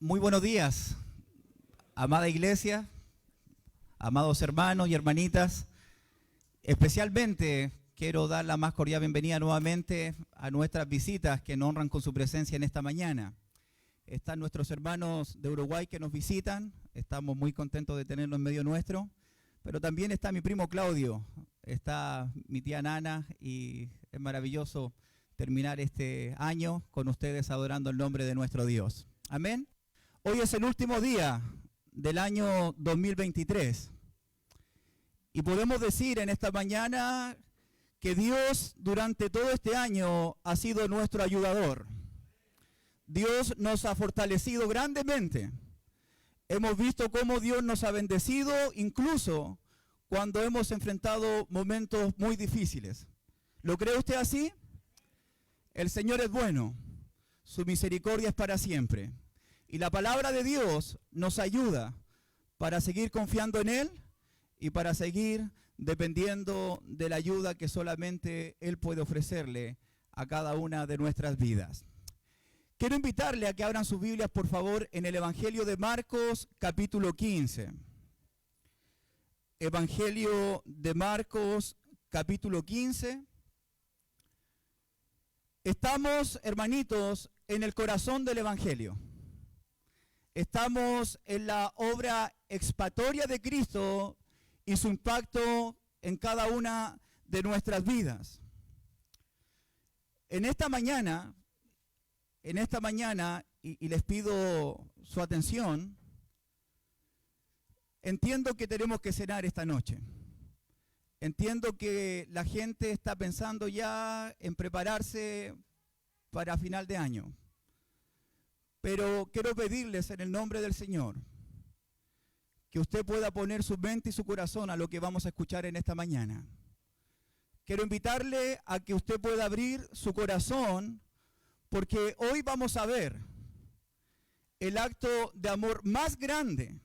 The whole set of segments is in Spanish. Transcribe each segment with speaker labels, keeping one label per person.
Speaker 1: Muy buenos días, amada iglesia, amados hermanos y hermanitas. Especialmente quiero dar la más cordial bienvenida nuevamente a nuestras visitas que nos honran con su presencia en esta mañana. Están nuestros hermanos de Uruguay que nos visitan, estamos muy contentos de tenerlos en medio nuestro, pero también está mi primo Claudio, está mi tía Nana y es maravilloso terminar este año con ustedes adorando el nombre de nuestro Dios. Amén. Hoy es el último día del año 2023 y podemos decir en esta mañana que Dios durante todo este año ha sido nuestro ayudador. Dios nos ha fortalecido grandemente. Hemos visto cómo Dios nos ha bendecido incluso cuando hemos enfrentado momentos muy difíciles. ¿Lo cree usted así? El Señor es bueno, su misericordia es para siempre. Y la palabra de Dios nos ayuda para seguir confiando en Él y para seguir dependiendo de la ayuda que solamente Él puede ofrecerle a cada una de nuestras vidas. Quiero invitarle a que abran sus Biblias, por favor, en el Evangelio de Marcos, capítulo 15. Evangelio de Marcos, capítulo 15. Estamos, hermanitos, en el corazón del Evangelio. Estamos en la obra expiatoria de Cristo y su impacto en cada una de nuestras vidas. En esta mañana, y les pido su atención, entiendo que tenemos que cenar esta noche. Entiendo que la gente está pensando ya en prepararse para final de año. Pero quiero pedirles en el nombre del Señor que usted pueda poner su mente y su corazón a lo que vamos a escuchar en esta mañana. Quiero invitarle a que usted pueda abrir su corazón porque hoy vamos a ver el acto de amor más grande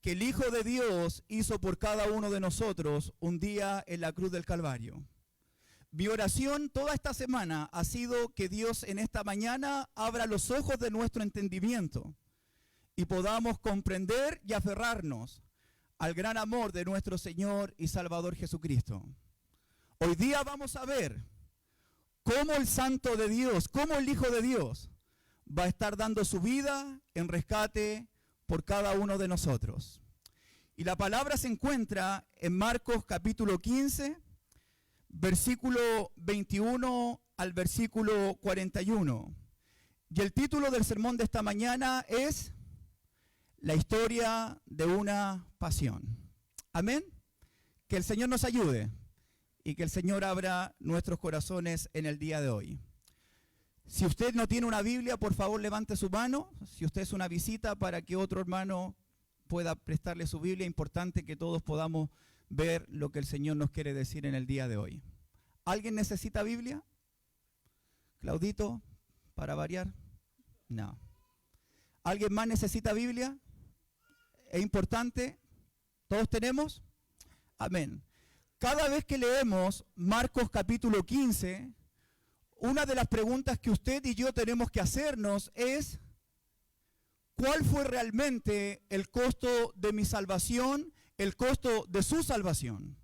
Speaker 1: que el Hijo de Dios hizo por cada uno de nosotros un día en la cruz del Calvario. Mi oración toda esta semana ha sido que Dios en esta mañana abra los ojos de nuestro entendimiento y podamos comprender y aferrarnos al gran amor de nuestro Señor y Salvador Jesucristo. Hoy día vamos a ver cómo el Santo de Dios, cómo el Hijo de Dios va a estar dando su vida en rescate por cada uno de nosotros. Y la palabra se encuentra en Marcos capítulo 15, versículo 21 al versículo 41. Y el título del sermón de esta mañana es La historia de una pasión. Amén. Que el Señor nos ayude y que el Señor abra nuestros corazones en el día de hoy. Si usted no tiene una Biblia, por favor levante su mano. Si usted es una visita, para que otro hermano pueda prestarle su Biblia, es importante que todos podamos ver lo que el Señor nos quiere decir en el día de hoy. ¿Alguien necesita Biblia? Claudito, para variar. No. ¿Alguien más necesita Biblia? ¿Es importante? ¿Todos tenemos? Amén. Cada vez que leemos Marcos capítulo 15, una de las preguntas que usted y yo tenemos que hacernos es: ¿cuál fue realmente el costo de mi salvación, el costo de su salvación?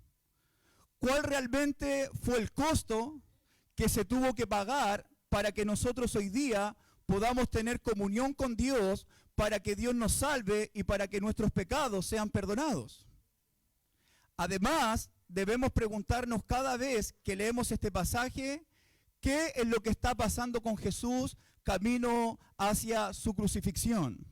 Speaker 1: ¿Cuál realmente fue el costo que se tuvo que pagar para que nosotros hoy día podamos tener comunión con Dios, para que Dios nos salve y para que nuestros pecados sean perdonados? Además, debemos preguntarnos cada vez que leemos este pasaje, ¿qué es lo que está pasando con Jesús camino hacia su crucifixión?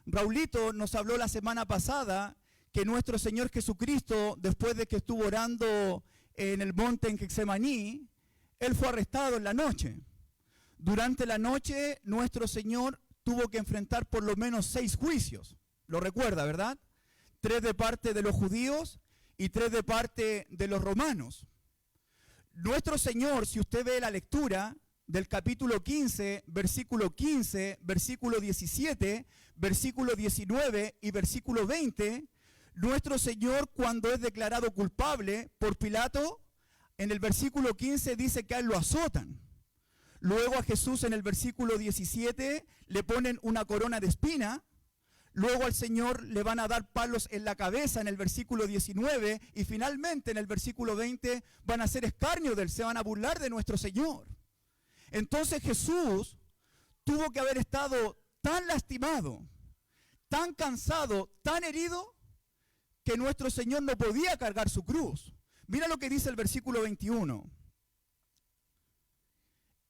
Speaker 1: Raulito nos habló la semana pasada que nuestro Señor Jesucristo, después de que estuvo orando en el monte en Getsemaní, Él fue arrestado en la noche. Durante la noche, nuestro Señor tuvo que enfrentar por lo menos 6 juicios. Lo recuerda, ¿verdad? 3 de parte de los judíos y 3 de parte de los romanos. Nuestro Señor, si usted ve la lectura del capítulo 15, versículo 17, versículo 19 y versículo 20, nuestro Señor, cuando es declarado culpable por Pilato, en el versículo 15 dice que a él lo azotan. Luego a Jesús en el versículo 17 le ponen una corona de espina. Luego al Señor le van a dar palos en la cabeza en el versículo 19. Y finalmente en el versículo 20 van a hacer escarnio de él, se van a burlar de nuestro Señor. Entonces Jesús tuvo que haber estado tan lastimado, tan cansado, tan herido, que nuestro Señor no podía cargar su cruz. Mira lo que dice el versículo 21.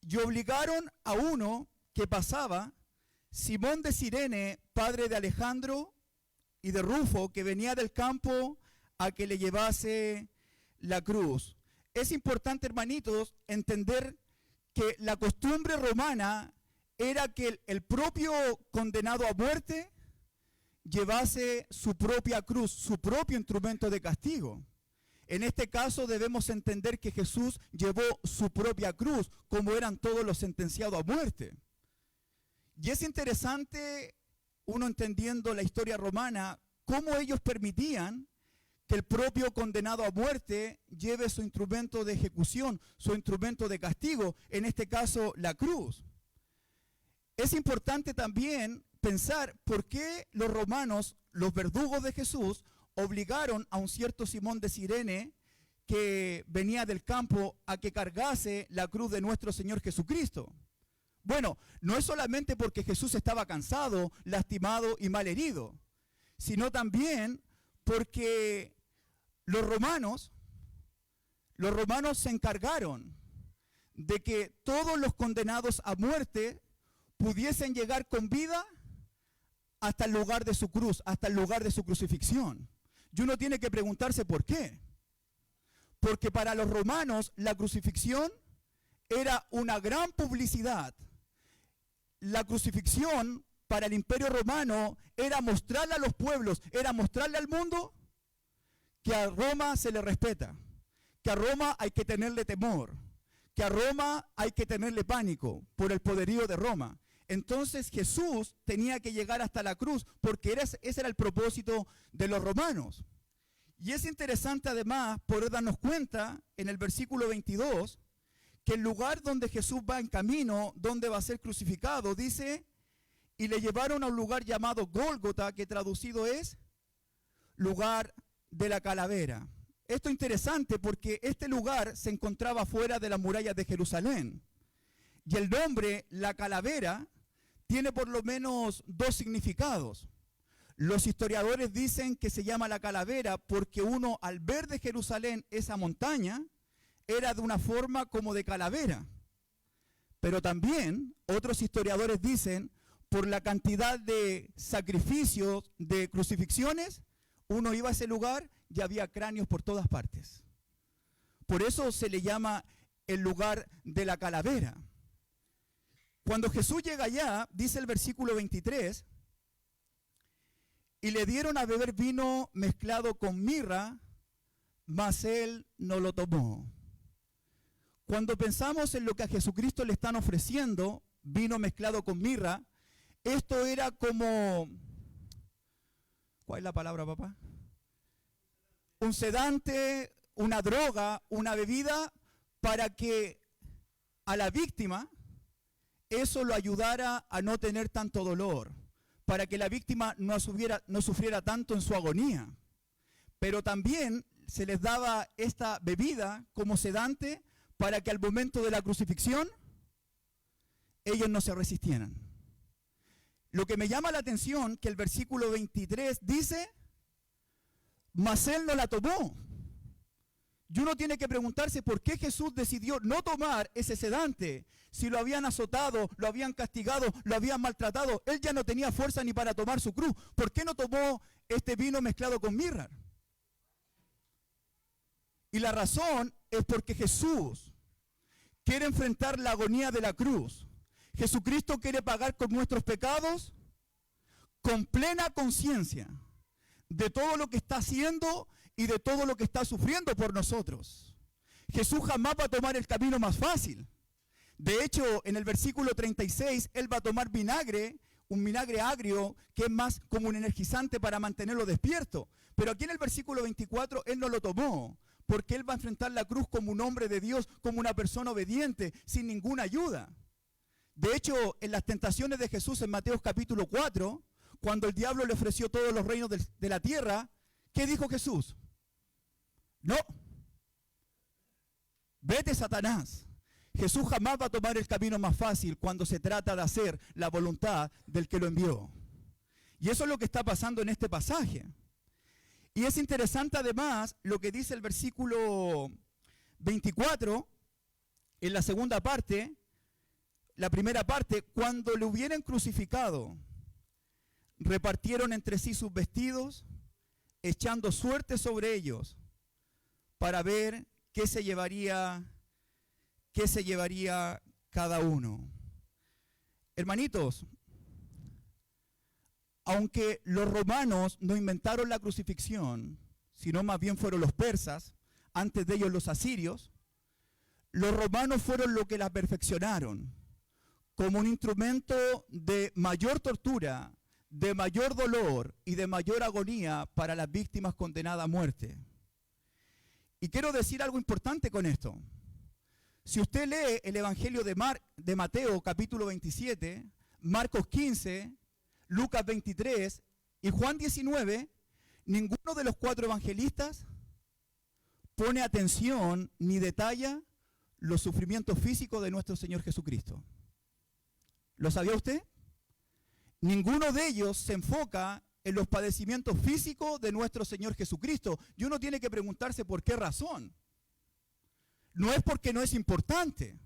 Speaker 1: Y obligaron a uno que pasaba, Simón de Cirene, padre de Alejandro y de Rufo, que venía del campo, a que le llevase la cruz. Es importante, hermanitos, entender que la costumbre romana era que el propio condenado a muerte llevase su propia cruz, su propio instrumento de castigo. En este caso debemos entender que Jesús llevó su propia cruz, como eran todos los sentenciados a muerte. Y es interesante, uno entendiendo la historia romana, cómo ellos permitían que el propio condenado a muerte lleve su instrumento de ejecución, su instrumento de castigo, en este caso la cruz. Es importante también pensar por qué los romanos, los verdugos de Jesús, obligaron a un cierto Simón de Cirene, que venía del campo, a que cargase la cruz de nuestro Señor Jesucristo. Bueno, no es solamente porque Jesús estaba cansado, lastimado y mal herido, sino también porque los romanos se encargaron de que todos los condenados a muerte pudiesen llegar con vida hasta el lugar de su cruz, hasta el lugar de su crucifixión. Y uno tiene que preguntarse por qué. Porque para los romanos la crucifixión era una gran publicidad. La crucifixión para el Imperio Romano era mostrarle a los pueblos, era mostrarle al mundo que a Roma se le respeta, que a Roma hay que tenerle temor, que a Roma hay que tenerle pánico por el poderío de Roma. Entonces Jesús tenía que llegar hasta la cruz porque ese era el propósito de los romanos. Y es interesante además poder darnos cuenta en el versículo 22 que el lugar donde Jesús va en camino, donde va a ser crucificado, dice, y le llevaron a un lugar llamado Gólgota, que traducido es lugar de la calavera. Esto es interesante porque este lugar se encontraba fuera de las murallas de Jerusalén. Y el nombre, la calavera, tiene por lo menos dos significados. Los historiadores dicen que se llama la calavera porque uno, al ver de Jerusalén esa montaña, era de una forma como de calavera. Pero también otros historiadores dicen, por la cantidad de sacrificios, de crucifixiones, uno iba a ese lugar y había cráneos por todas partes. Por eso se le llama el lugar de la calavera. Cuando Jesús llega allá, dice el versículo 23, y le dieron a beber vino mezclado con mirra, mas él no lo tomó. Cuando pensamos en lo que a Jesucristo le están ofreciendo, vino mezclado con mirra, esto era como, ¿cuál es la palabra, papá? Un sedante, una droga, una bebida, para que a la víctima eso lo ayudara a no tener tanto dolor, para que la víctima no sufriera tanto en su agonía. Pero también se les daba esta bebida como sedante para que al momento de la crucifixión ellos no se resistieran. Lo que me llama la atención que el versículo 23 dice, mas él no la tomó. Y uno tiene que preguntarse por qué Jesús decidió no tomar ese sedante. Si lo habían azotado, lo habían castigado, lo habían maltratado, él ya no tenía fuerza ni para tomar su cruz. ¿Por qué no tomó este vino mezclado con mirra? Y la razón es porque Jesús quiere enfrentar la agonía de la cruz. Jesucristo quiere pagar con nuestros pecados con plena conciencia de todo lo que está haciendo y de todo lo que está sufriendo por nosotros. Jesús jamás va a tomar el camino más fácil. De hecho, en el versículo 36, él va a tomar vinagre, un vinagre agrio, que es más como un energizante para mantenerlo despierto. Pero aquí en el versículo 24, él no lo tomó, porque él va a enfrentar la cruz como un hombre de Dios, como una persona obediente, sin ninguna ayuda. De hecho, en las tentaciones de Jesús en Mateo capítulo 4, cuando el diablo le ofreció todos los reinos de la tierra, ¿qué dijo Jesús? No, vete, Satanás. Jesús jamás va a tomar el camino más fácil cuando se trata de hacer la voluntad del que lo envió. Y eso es lo que está pasando en este pasaje. Y es interesante además lo que dice el versículo 24, en la segunda parte. La primera parte: cuando le hubieran crucificado, repartieron entre sí sus vestidos, echando suerte sobre ellos, para ver qué se llevaría cada uno. Hermanitos, aunque los romanos no inventaron la crucifixión, sino más bien fueron los persas, antes de ellos los asirios, los romanos fueron los que la perfeccionaron como un instrumento de mayor tortura, de mayor dolor y de mayor agonía para las víctimas condenadas a muerte. Y quiero decir algo importante con esto. Si usted lee el Evangelio de Mateo capítulo 27, Marcos 15, Lucas 23 y Juan 19, ninguno de los 4 evangelistas pone atención ni detalla los sufrimientos físicos de nuestro Señor Jesucristo. ¿Lo sabía usted? Ninguno de ellos se enfoca en los padecimientos físicos de nuestro Señor Jesucristo. Y uno tiene que preguntarse por qué razón. No es porque no es importante,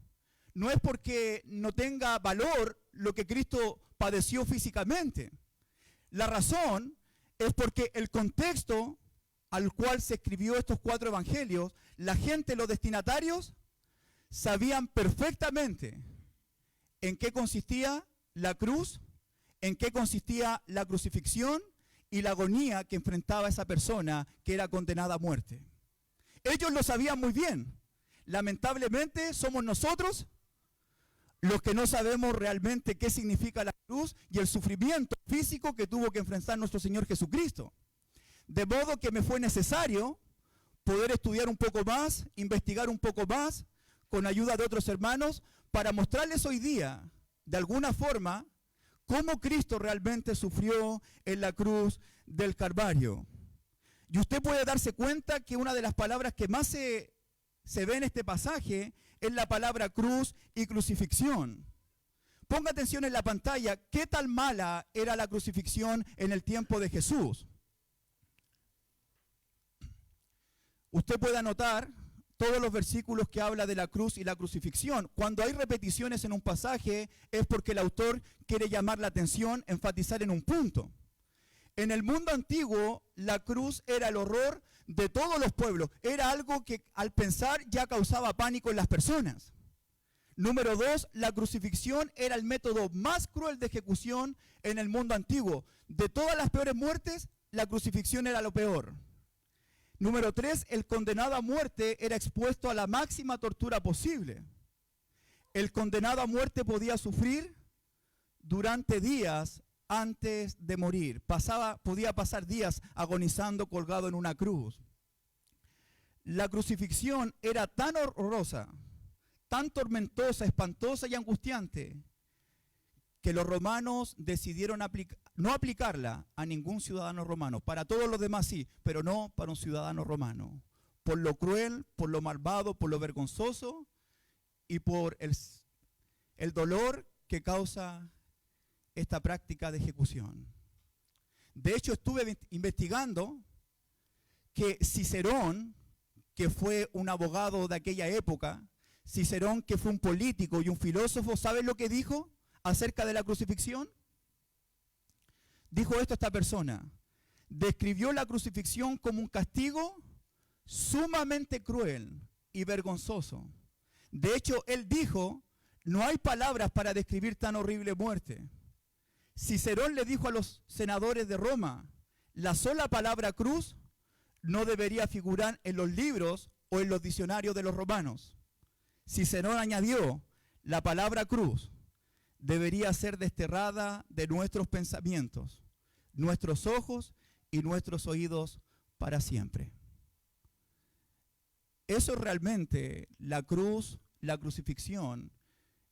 Speaker 1: no es porque no tenga valor lo que Cristo padeció físicamente. La razón es porque el contexto al cual se escribió estos 4 evangelios, la gente, los destinatarios, sabían perfectamente en qué consistía la cruz, en qué consistía la crucifixión y la agonía que enfrentaba esa persona que era condenada a muerte. Ellos lo sabían muy bien. Lamentablemente somos nosotros los que no sabemos realmente qué significa la cruz y el sufrimiento físico que tuvo que enfrentar nuestro Señor Jesucristo. De modo que me fue necesario poder estudiar un poco más, investigar un poco más, con ayuda de otros hermanos, para mostrarles hoy día, de alguna forma, cómo Cristo realmente sufrió en la cruz del Calvario. Y usted puede darse cuenta que una de las palabras que más se ve en este pasaje es la palabra cruz y crucifixión. Ponga atención en la pantalla, qué tan mala era la crucifixión en el tiempo de Jesús. Usted puede anotar todos los versículos que habla de la cruz y la crucifixión. Cuando hay repeticiones en un pasaje es porque el autor quiere llamar la atención, enfatizar en un punto. En el mundo antiguo, la cruz era el horror de todos los pueblos. Era algo que al pensar ya causaba pánico en las personas. Número 2, la crucifixión era el método más cruel de ejecución en el mundo antiguo. De todas las peores muertes, la crucifixión era lo peor. Número 3, el condenado a muerte era expuesto a la máxima tortura posible. El condenado a muerte podía sufrir durante días antes de morir. Podía pasar días agonizando colgado en una cruz. La crucifixión era tan horrorosa, tan tormentosa, espantosa y angustiante, que los romanos decidieron no aplicarla a ningún ciudadano romano. Para todos los demás sí, pero no para un ciudadano romano. Por lo cruel, por lo malvado, por lo vergonzoso y por el dolor que causa esta práctica de ejecución. De hecho, estuve investigando que Cicerón, que fue un abogado de aquella época, Cicerón, que fue un político y un filósofo, ¿sabe lo que dijo acerca de la crucifixión? Dijo esto esta persona: describió la crucifixión como un castigo sumamente cruel y vergonzoso. De hecho, él dijo, no hay palabras para describir tan horrible muerte. Cicerón le dijo a los senadores de Roma, la sola palabra cruz no debería figurar en los libros o en los diccionarios de los romanos. Cicerón añadió, la palabra cruz debería ser desterrada de nuestros pensamientos, nuestros ojos y nuestros oídos para siempre. Eso es realmente la cruz, la crucifixión.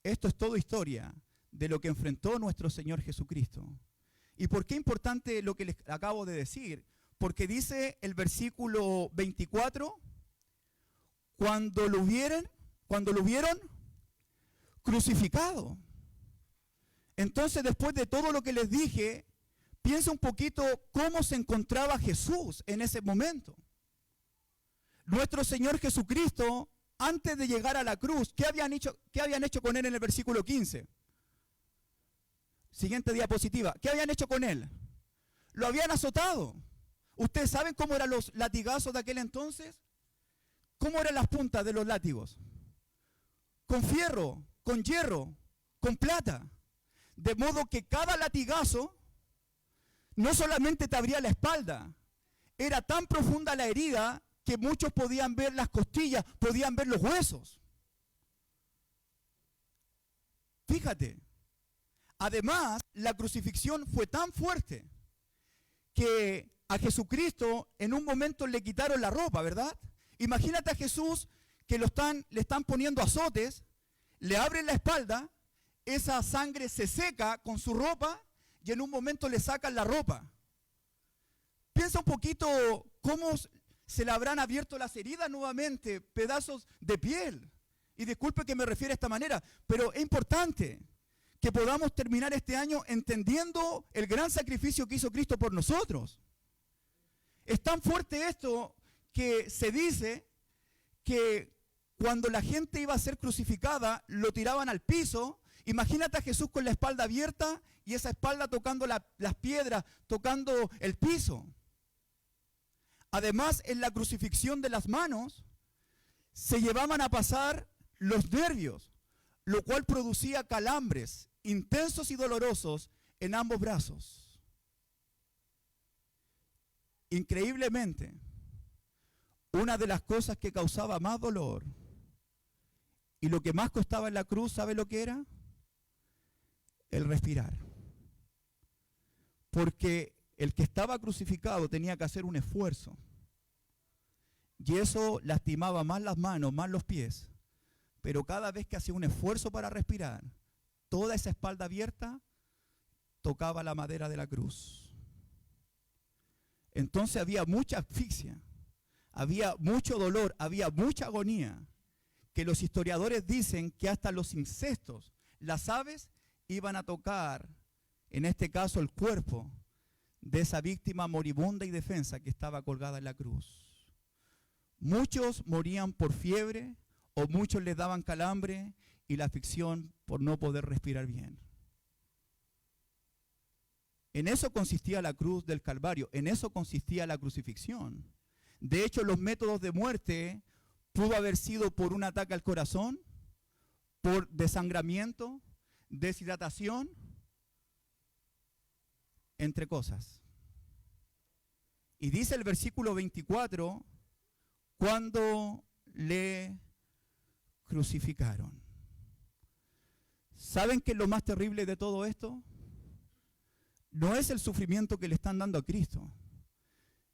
Speaker 1: Esto es todo historia. de lo que enfrentó nuestro Señor Jesucristo. ¿Y por qué es importante lo que les acabo de decir? Porque dice el versículo 24, cuando lo vieron crucificado. Entonces, después de todo lo que les dije, piensa un poquito cómo se encontraba Jesús en ese momento. Nuestro Señor Jesucristo, antes de llegar a la cruz, ¿qué habían hecho con él en el versículo 15? Siguiente diapositiva. ¿Qué habían hecho con él? Lo habían azotado. ¿Ustedes saben cómo eran los latigazos de aquel entonces? ¿Cómo eran las puntas de los látigos? Con fierro, con hierro, con plata. De modo que cada latigazo no solamente te abría la espalda, era tan profunda la herida que muchos podían ver las costillas, podían ver los huesos. Fíjate, además la crucifixión fue tan fuerte que a Jesucristo en un momento le quitaron la ropa, ¿verdad? Imagínate a Jesús que le están poniendo azotes, le abren la espalda, esa sangre se seca con su ropa y en un momento le sacan la ropa. Piensa un poquito cómo se le habrán abierto las heridas nuevamente, pedazos de piel. Y disculpe que me refiera de esta manera, pero es importante que podamos terminar este año entendiendo el gran sacrificio que hizo Cristo por nosotros. Es tan fuerte esto que se dice que cuando la gente iba a ser crucificada, lo tiraban al piso. Imagínate a Jesús con la espalda abierta y esa espalda tocando las piedras, tocando el piso. Además, en la crucifixión de las manos, se llevaban a pasar los nervios, lo cual producía calambres intensos y dolorosos en ambos brazos. Increíblemente, una de las cosas que causaba más dolor y lo que más costaba en la cruz, ¿sabe lo que era? El respirar. Porque el que estaba crucificado tenía que hacer un esfuerzo. Y eso lastimaba más las manos, más los pies. Pero cada vez que hacía un esfuerzo para respirar, toda esa espalda abierta tocaba la madera de la cruz. Entonces había mucha asfixia, había mucho dolor, había mucha agonía, que los historiadores dicen que hasta los insectos, las aves, iban a tocar, en este caso, el cuerpo de esa víctima moribunda y defensa que estaba colgada en la cruz. Muchos morían por fiebre o muchos les daban calambre y la aflicción por no poder respirar bien. En eso consistía la cruz del Calvario, en eso consistía la crucifixión. De hecho, los métodos de muerte pudo haber sido por un ataque al corazón, por desangramiento, deshidratación, entre cosas. Y dice el versículo 24, cuando le crucificaron. ¿Saben qué es lo más terrible de todo esto? No es el sufrimiento que le están dando a Cristo,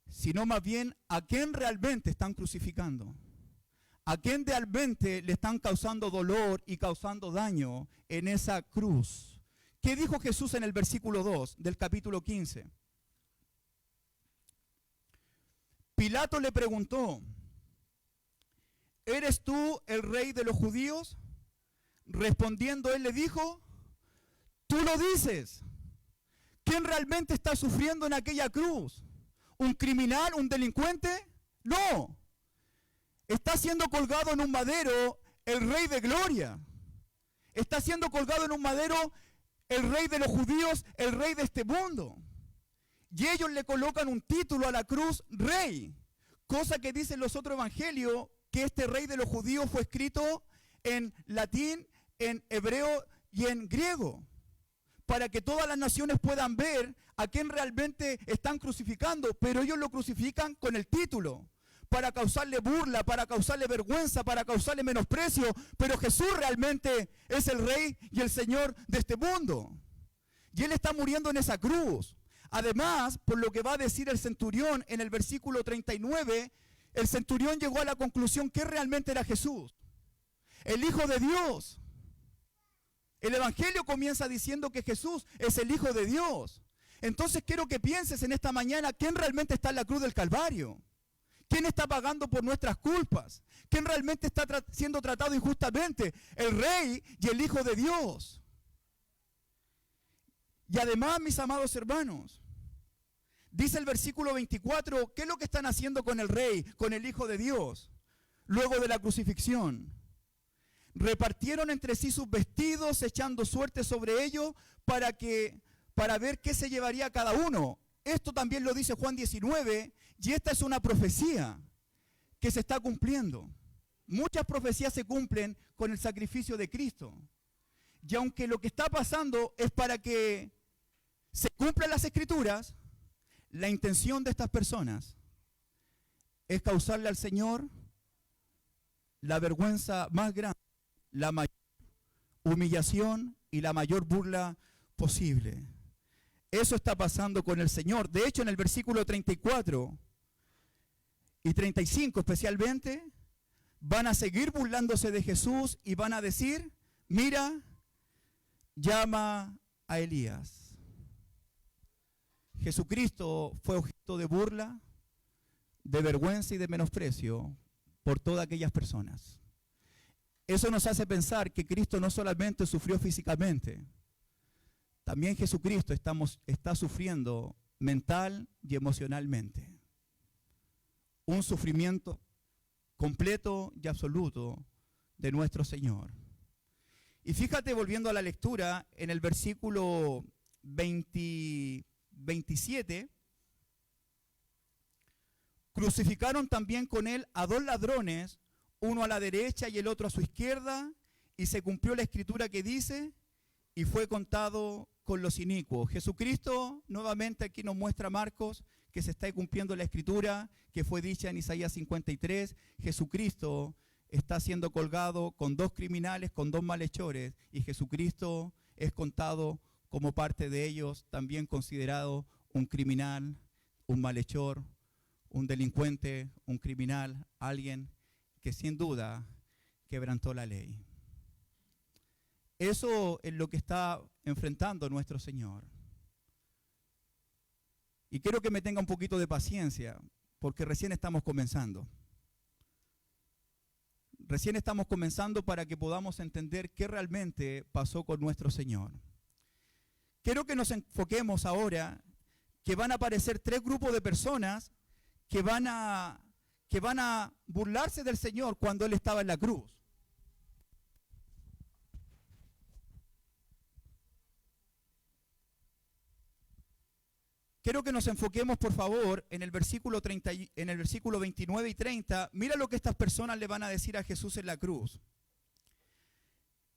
Speaker 1: sino más bien a quién realmente están crucificando, a quién realmente le están causando dolor y causando daño en esa cruz. ¿Qué dijo Jesús en el versículo 2 del capítulo 15? Pilato le preguntó, ¿eres tú el rey de los judíos? Respondiendo él le dijo, tú lo dices. ¿Quién realmente está sufriendo en aquella cruz? ¿Un criminal, un delincuente? No. Está siendo colgado en un madero el Rey de Gloria. Está siendo colgado en un madero el Rey de los judíos, el Rey de este mundo. Y ellos le colocan un título a la cruz, Rey. Cosa que dicen los otros evangelios, que este Rey de los judíos fue escrito en latín, en hebreo y en griego, para que todas las naciones puedan ver a quién realmente están crucificando, pero ellos lo crucifican con el título, para causarle burla, para causarle vergüenza, para causarle menosprecio, pero Jesús realmente es el Rey y el Señor de este mundo. Y Él está muriendo en esa cruz. Además, por lo que va a decir el centurión en el versículo 39, el centurión llegó a la conclusión que realmente era Jesús, el Hijo de Dios. El Evangelio comienza diciendo que Jesús es el Hijo de Dios. Entonces quiero que pienses en esta mañana quién realmente está en la cruz del Calvario. ¿Quién está pagando por nuestras culpas? ¿Quién realmente está siendo tratado injustamente? El Rey y el Hijo de Dios. Y además, mis amados hermanos, dice el versículo 24, ¿qué es lo que están haciendo con el Rey, con el Hijo de Dios? Luego de la crucifixión. Repartieron entre sí sus vestidos, echando suerte sobre ellos para ver qué se llevaría cada uno. Esto también lo dice Juan 19, y esta es una profecía que se está cumpliendo. Muchas profecías se cumplen con el sacrificio de Cristo. Y aunque lo que está pasando es para que se cumplan las Escrituras, la intención de estas personas es causarle al Señor la vergüenza más grande, la mayor humillación y la mayor burla posible. Eso está pasando con el Señor. De hecho, en el versículo 34 y 35 especialmente, van a seguir burlándose de Jesús y van a decir, mira, llama a Elías. Jesucristo fue objeto de burla, de vergüenza y de menosprecio por todas aquellas personas. Eso nos hace pensar que Cristo no solamente sufrió físicamente, también Jesucristo está sufriendo mental y emocionalmente. Un sufrimiento completo y absoluto de nuestro Señor. Y fíjate, volviendo a la lectura, en el versículo 27, crucificaron también con él a 2 ladrones, uno a la derecha y el otro a su izquierda, y se cumplió la escritura que dice, y fue contado con los inicuos. Jesucristo, nuevamente aquí nos muestra Marcos, que se está cumpliendo la escritura que fue dicha en Isaías 53. Jesucristo está siendo colgado con 2 criminales, con 2 malhechores, y Jesucristo es contado como parte de ellos, también considerado un criminal, un malhechor, un delincuente, un criminal, alguien que sin duda quebrantó la ley. Eso es lo que está enfrentando nuestro Señor. Y quiero que me tenga un poquito de paciencia, porque recién estamos comenzando. Recién estamos comenzando para que podamos entender qué realmente pasó con nuestro Señor. Quiero que nos enfoquemos ahora que van a aparecer 3 grupos de personas que van a burlarse del Señor cuando Él estaba en la cruz. Quiero que nos enfoquemos, por favor, en el versículo 29 y 30. Mira lo que estas personas le van a decir a Jesús en la cruz.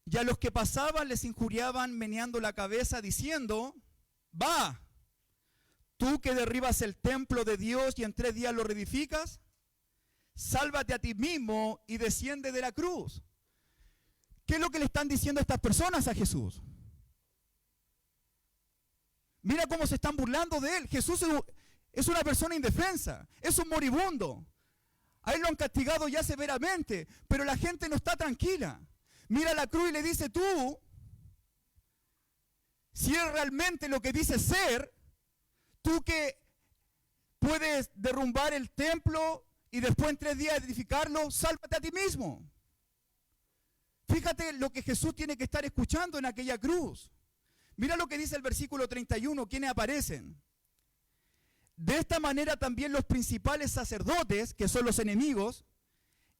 Speaker 1: Y a los que pasaban les injuriaban meneando la cabeza diciendo, va, tú que derribas el templo de Dios y en 3 días lo reedificas, sálvate a ti mismo y desciende de la cruz. ¿Qué es lo que le están diciendo estas personas a Jesús? Mira cómo se están burlando de él. Jesús es una persona indefensa, es un moribundo. A él lo han castigado ya severamente, pero la gente no está tranquila. Mira la cruz y le dice, tú, si es realmente lo que dices ser, tú que puedes derrumbar el templo y después en 3 días edificarlo, sálvate a ti mismo. Fíjate lo que Jesús tiene que estar escuchando en aquella cruz. Mira lo que dice el versículo 31, ¿quiénes aparecen? De esta manera también los principales sacerdotes, que son los enemigos,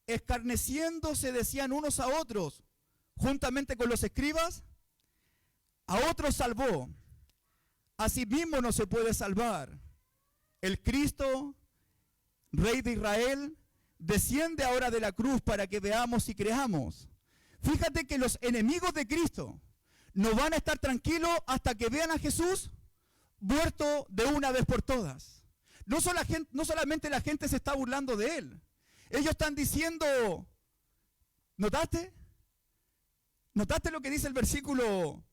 Speaker 1: escarneciéndose decían unos a otros, juntamente con los escribas, a otros salvó, a sí mismo no se puede salvar. El Cristo, Rey de Israel, desciende ahora de la cruz para que veamos y creamos. Fíjate que los enemigos de Cristo no van a estar tranquilos hasta que vean a Jesús muerto de una vez por todas. No solamente la gente se está burlando de él. Ellos están diciendo, ¿notaste? ¿Notaste lo que dice el versículo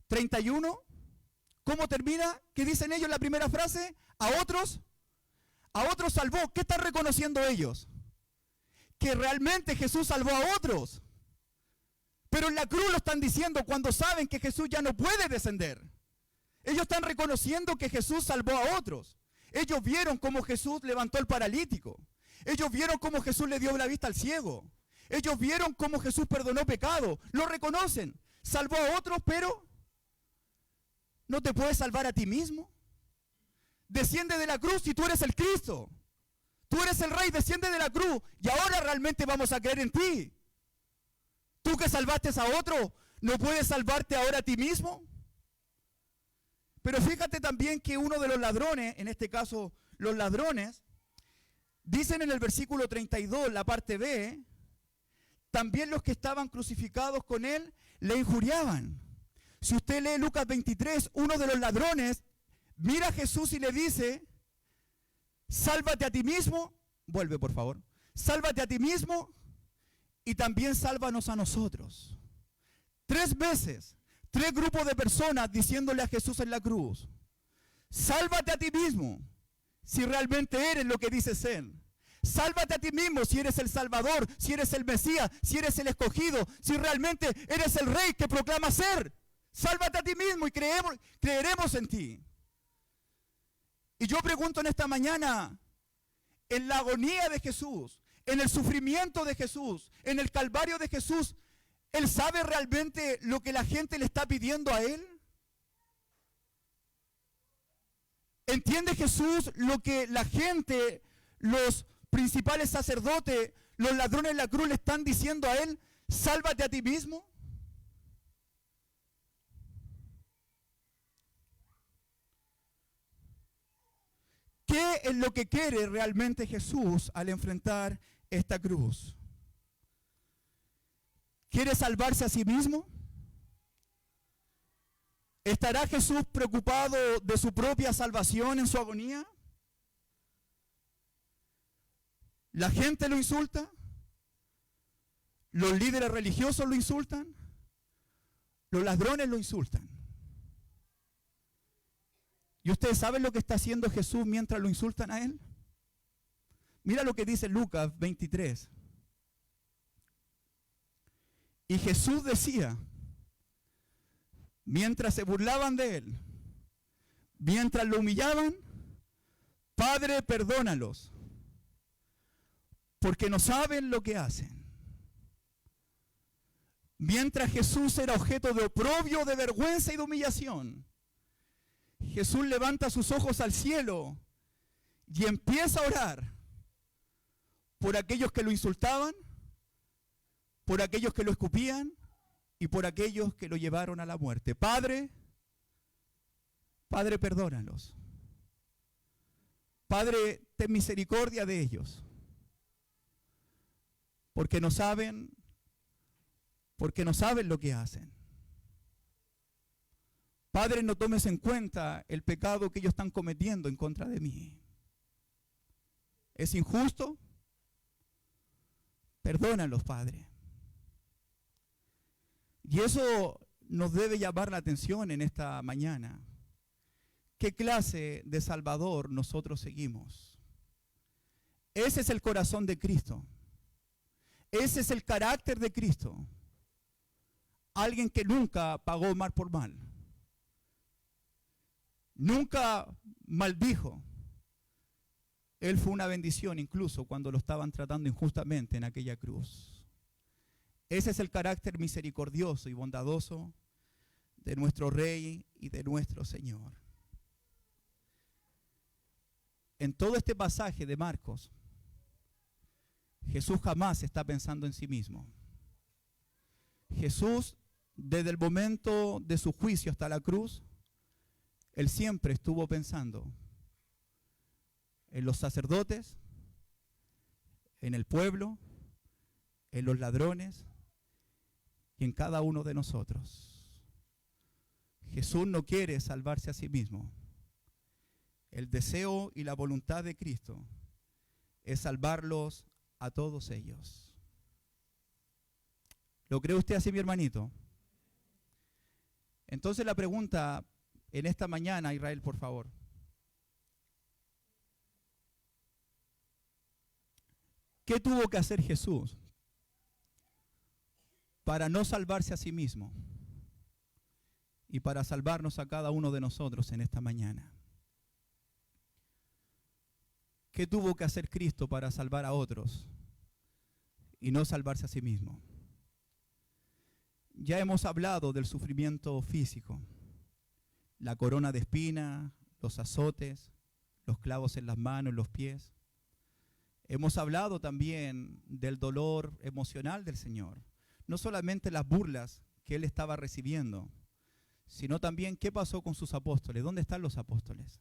Speaker 1: 31? ¿Cómo termina? ¿Qué dicen ellos en la primera frase? A otros salvó. ¿Qué están reconociendo ellos? que realmente Jesús salvó a otros. Pero en la cruz lo están diciendo cuando saben que Jesús ya no puede descender. Ellos están reconociendo que Jesús salvó a otros. Ellos vieron cómo Jesús levantó al paralítico. Ellos vieron cómo Jesús le dio la vista al ciego. Ellos vieron cómo Jesús perdonó pecado. Lo reconocen. Salvó a otros, pero ¿no te puedes salvar a ti mismo? Desciende de la cruz si tú eres el Cristo. Tú eres el Rey, desciende de la cruz. Y ahora realmente vamos a creer en ti. Tú que salvaste a otro, ¿no puedes salvarte ahora a ti mismo? Pero fíjate también que uno de los ladrones, en este caso los ladrones, dicen en el versículo 32, la parte B, también los que estaban crucificados con él le injuriaban. Si usted lee Lucas 23, uno de los ladrones mira a Jesús y le dice, sálvate a ti mismo, vuelve por favor, sálvate a ti mismo y también sálvanos a nosotros. 3 veces, 3 grupos de personas diciéndole a Jesús en la cruz, sálvate a ti mismo si realmente eres lo que dices ser. Sálvate a ti mismo si eres el Salvador, si eres el Mesías, si eres el escogido, si realmente eres el Rey que proclama ser. Sálvate a ti mismo y creeremos en ti. Y yo pregunto en esta mañana, en la agonía de Jesús, en el sufrimiento de Jesús, en el calvario de Jesús, ¿Él sabe realmente lo que la gente le está pidiendo a Él? ¿Entiende Jesús lo que la gente, los principales sacerdotes, los ladrones de la cruz le están diciendo a Él? Sálvate a ti mismo. ¿Qué es lo que quiere realmente Jesús al enfrentar esta cruz? ¿Quiere salvarse a sí mismo? ¿Estará Jesús preocupado de su propia salvación en su agonía? ¿La gente lo insulta? ¿Los líderes religiosos lo insultan? ¿Los ladrones lo insultan? ¿Y ustedes saben lo que está haciendo Jesús mientras lo insultan a Él? Mira lo que dice Lucas 23. Y Jesús decía, mientras se burlaban de Él, mientras lo humillaban, Padre, perdónalos, porque no saben lo que hacen. Mientras Jesús era objeto de oprobio, de vergüenza y de humillación, Jesús levanta sus ojos al cielo y empieza a orar por aquellos que lo insultaban, por aquellos que lo escupían y por aquellos que lo llevaron a la muerte. Padre, Padre, perdónalos. Padre, ten misericordia de ellos, porque no saben lo que hacen. Padre, no tomes en cuenta el pecado que ellos están cometiendo en contra de mí. ¿Es injusto? Perdónalos, Padre. Y eso nos debe llamar la atención en esta mañana. ¿Qué clase de Salvador nosotros seguimos? Ese es el corazón de Cristo. Ese es el carácter de Cristo. Alguien que nunca pagó mal por mal. Nunca maldijo. Él fue una bendición incluso cuando lo estaban tratando injustamente en aquella cruz. Ese es el carácter misericordioso y bondadoso de nuestro Rey y de nuestro Señor. En todo este pasaje de Marcos, Jesús jamás está pensando en sí mismo. Jesús, desde el momento de su juicio hasta la cruz, Él siempre estuvo pensando en los sacerdotes, en el pueblo, en los ladrones y en cada uno de nosotros. Jesús no quiere salvarse a sí mismo. El deseo y la voluntad de Cristo es salvarlos a todos ellos. ¿Lo cree usted así, mi hermanito? Entonces la pregunta en esta mañana, Israel, por favor. ¿Qué tuvo que hacer Jesús para no salvarse a sí mismo y para salvarnos a cada uno de nosotros en esta mañana? ¿Qué tuvo que hacer Cristo para salvar a otros y no salvarse a sí mismo? Ya hemos hablado del sufrimiento físico, la corona de espinas, los azotes, los clavos en las manos, en los pies. Hemos hablado también del dolor emocional del Señor, no solamente las burlas que Él estaba recibiendo, sino también qué pasó con sus apóstoles. ¿Dónde están los apóstoles?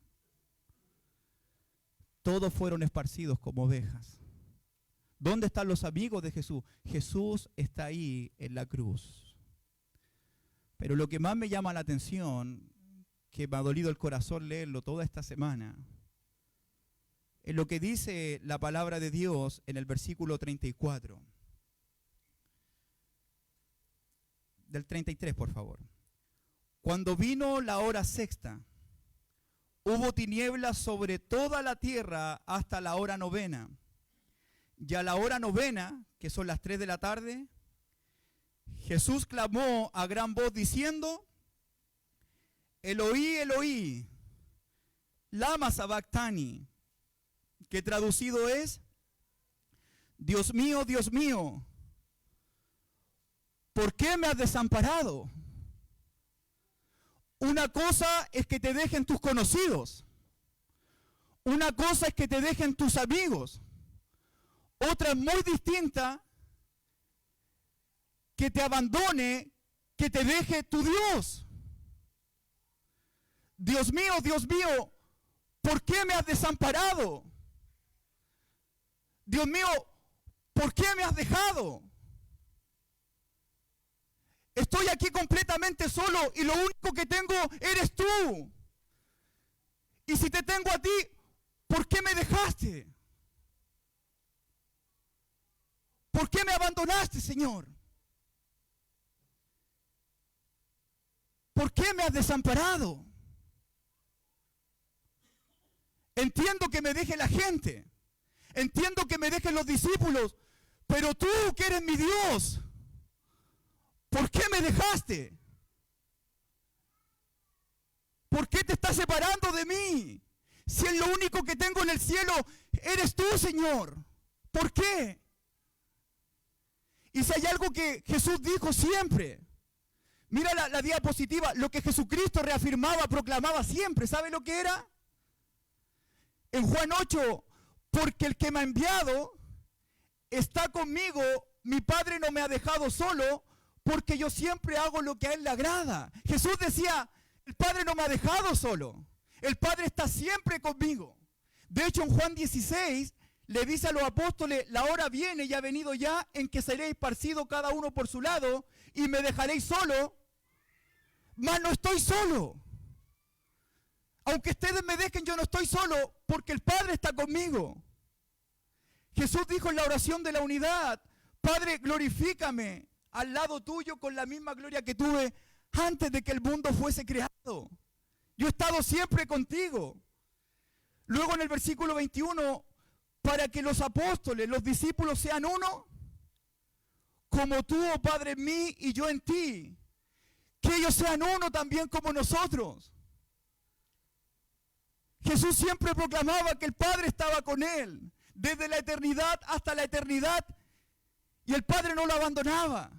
Speaker 1: Todos fueron esparcidos como ovejas. ¿Dónde están los amigos de Jesús? Jesús está ahí en la cruz. Pero lo que más me llama la atención, que me ha dolido el corazón leerlo toda esta semana, es lo que dice la palabra de Dios en el versículo 34. Del 33, por favor. Cuando vino la hora sexta, hubo tinieblas sobre toda la tierra hasta la hora novena. Y a la hora novena, que son las 3 de la tarde, Jesús clamó a gran voz diciendo: Eloí, Eloí, lama sabactani, que traducido es: Dios mío, ¿por qué me has desamparado? Una cosa es que te dejen tus conocidos. Una cosa es que te dejen tus amigos. Otra es muy distinta, que te abandone, que te deje tu Dios. Dios mío, ¿por qué me has desamparado? Dios mío, ¿por qué me has dejado? Estoy aquí completamente solo y lo único que tengo eres tú. Y si te tengo a ti, ¿por qué me dejaste? ¿Por qué me abandonaste, Señor? ¿Por qué me has desamparado? Entiendo que me deje la gente. Entiendo que me dejen los discípulos. Pero tú, que eres mi Dios, ¿por qué me dejaste? ¿Por qué te estás separando de mí? Si es lo único que tengo en el cielo, eres tú, Señor. ¿Por qué? Y si hay algo que Jesús dijo siempre, mira la diapositiva, lo que Jesucristo reafirmaba, proclamaba siempre, ¿sabe lo que era? En Juan 8, porque el que me ha enviado está conmigo, mi Padre no me ha dejado solo, porque yo siempre hago lo que a Él le agrada. Jesús decía, el Padre no me ha dejado solo, el Padre está siempre conmigo. De hecho, en Juan 16, le dice a los apóstoles, la hora viene y ha venido ya en que seréis esparcidos cada uno por su lado y me dejaréis solo, mas no estoy solo. Aunque ustedes me dejen, yo no estoy solo, porque el Padre está conmigo. Jesús dijo en la oración de la unidad, Padre, glorifícame al lado tuyo con la misma gloria que tuve antes de que el mundo fuese creado. Yo he estado siempre contigo. Luego en el versículo 21, para que los apóstoles, los discípulos sean uno, como tú, oh Padre, en mí y yo en ti, que ellos sean uno también como nosotros. Jesús siempre proclamaba que el Padre estaba con él, desde la eternidad hasta la eternidad, y el Padre no lo abandonaba.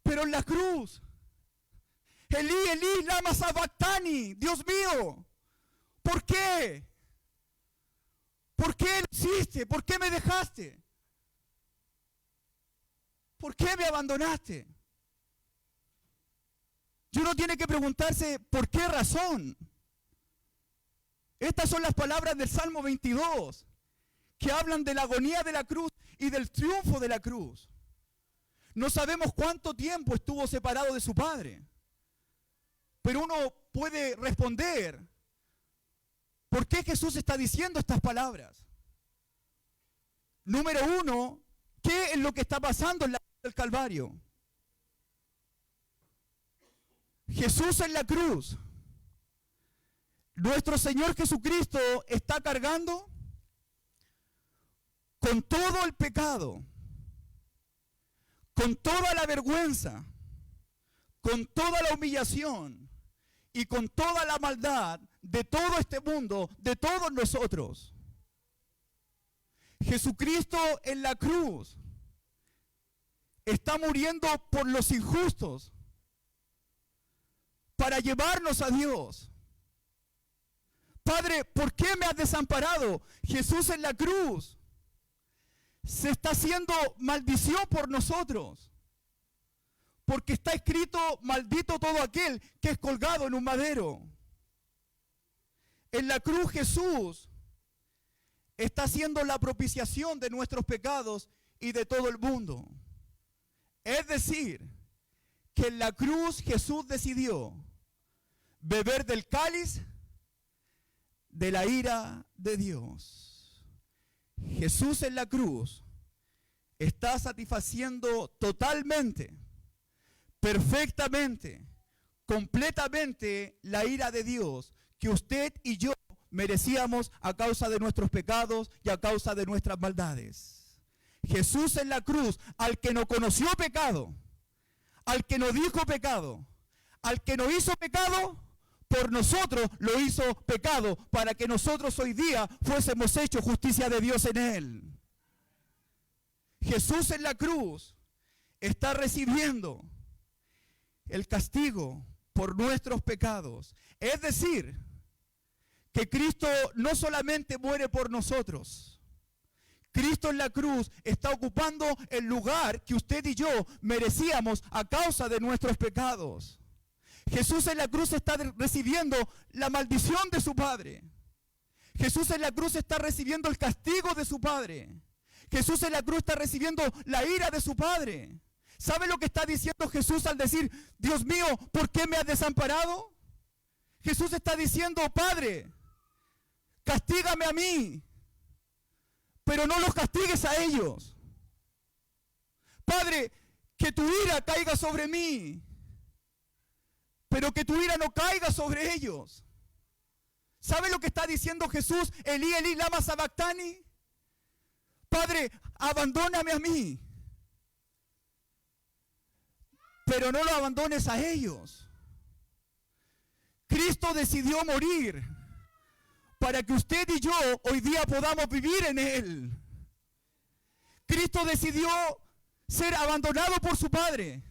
Speaker 1: Pero en la cruz, Elí, Elí, lama sabactani, Dios mío, ¿por qué? ¿Por qué lo hiciste? ¿Por qué me dejaste? ¿Por qué me abandonaste? Y uno tiene que preguntarse, ¿por qué razón? Estas son las palabras del Salmo 22, que hablan de la agonía de la cruz y del triunfo de la cruz. No sabemos cuánto tiempo estuvo separado de su Padre, pero uno puede responder, ¿por qué Jesús está diciendo estas palabras? Número uno, ¿qué es lo que está pasando en la cruz del Calvario? Jesús en la cruz, nuestro Señor Jesucristo está cargando con todo el pecado, con toda la vergüenza, con toda la humillación y con toda la maldad de todo este mundo, de todos nosotros. Jesucristo en la cruz está muriendo por los injustos para llevarnos a Dios. Padre, ¿por qué me has desamparado? Jesús en la cruz se está haciendo maldición por nosotros, porque está escrito: maldito todo aquel que es colgado en un madero. En la cruz Jesús está haciendo la propiciación de nuestros pecados y de todo el mundo. Es decir, que en la cruz Jesús decidió beber del cáliz de la ira de Dios. Jesús en la cruz está satisfaciendo totalmente, perfectamente, completamente la ira de Dios que usted y yo merecíamos a causa de nuestros pecados y a causa de nuestras maldades. Jesús en la cruz, al que no conoció pecado, al que no dijo pecado, al que no hizo pecado, por nosotros lo hizo pecado, para que nosotros hoy día fuésemos hechos justicia de Dios en él. Jesús en la cruz está recibiendo el castigo por nuestros pecados. Es decir, que Cristo no solamente muere por nosotros. Cristo en la cruz está ocupando el lugar que usted y yo merecíamos a causa de nuestros pecados. Jesús en la cruz está recibiendo la maldición de su Padre. Jesús en la cruz está recibiendo el castigo de su Padre. Jesús en la cruz está recibiendo la ira de su Padre. ¿Sabe lo que está diciendo Jesús al decir: Dios mío, ¿por qué me has desamparado? Jesús está diciendo: Padre, castígame a mí, pero no los castigues a ellos. Padre, que tu ira caiga sobre mí, pero que tu ira no caiga sobre ellos. ¿Sabe lo que está diciendo Jesús? Elí, Elí, lama sabactani. Padre, abandóname a mí, pero no lo abandones a ellos. Cristo decidió morir para que usted y yo hoy día podamos vivir en Él. Cristo decidió ser abandonado por su Padre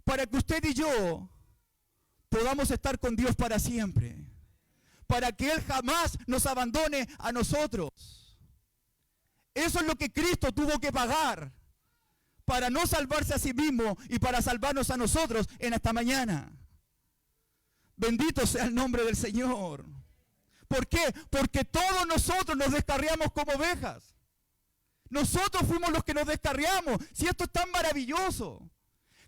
Speaker 1: para que usted y yo podamos estar con Dios para siempre, para que Él jamás nos abandone a nosotros. Eso es lo que Cristo tuvo que pagar para no salvarse a sí mismo y para salvarnos a nosotros en esta mañana. Bendito sea el nombre del Señor. ¿Por qué? Porque todos nosotros nos descarriamos como ovejas. Nosotros fuimos los que nos descarriamos. Si esto es tan maravilloso.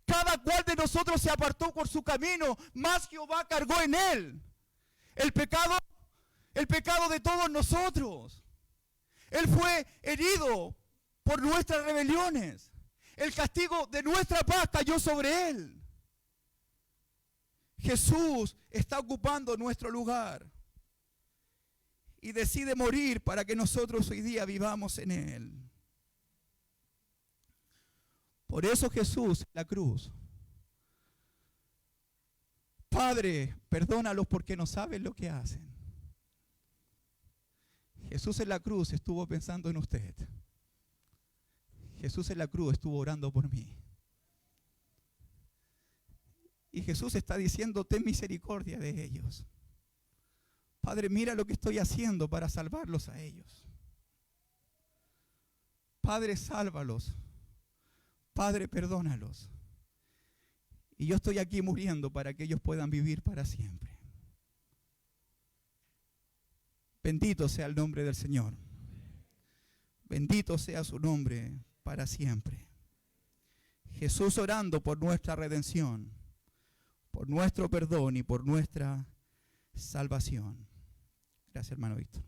Speaker 1: Cada cual de nosotros se apartó por su camino, mas Jehová cargó en él el pecado de todos nosotros. Él fue herido por nuestras rebeliones. El castigo de nuestra paz cayó sobre él. Jesús está ocupando nuestro lugar y decide morir para que nosotros hoy día vivamos en él. Por eso Jesús en la cruz: Padre, perdónalos porque no saben lo que hacen. Jesús en la cruz estuvo pensando en usted. Jesús en la cruz estuvo orando por mí. Y Jesús está diciendo: ten misericordia de ellos. Padre, mira lo que estoy haciendo para salvarlos a ellos. Padre, sálvalos. Padre, perdónalos. Y yo estoy aquí muriendo para que ellos puedan vivir para siempre. Bendito sea el nombre del Señor. Bendito sea su nombre para siempre. Jesús orando por nuestra redención, por nuestro perdón y por nuestra salvación. Gracias, hermano Víctor.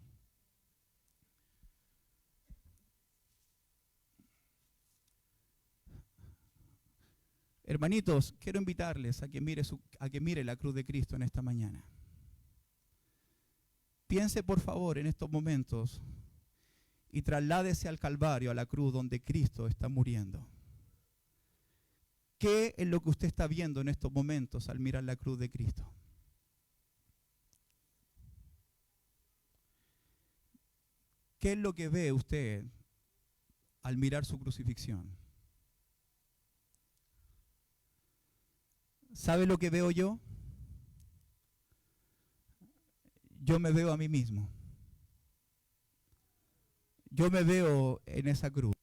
Speaker 1: Hermanitos, quiero invitarles a que mire la cruz de Cristo en esta mañana. Piense por favor en estos momentos y trasládese al Calvario, a la cruz donde Cristo está muriendo. ¿Qué es lo que usted está viendo en estos momentos al mirar la cruz de Cristo? ¿Qué es lo que ve usted al mirar su crucifixión? ¿Sabe lo que veo yo? Yo me veo a mí mismo. Yo me veo en esa cruz.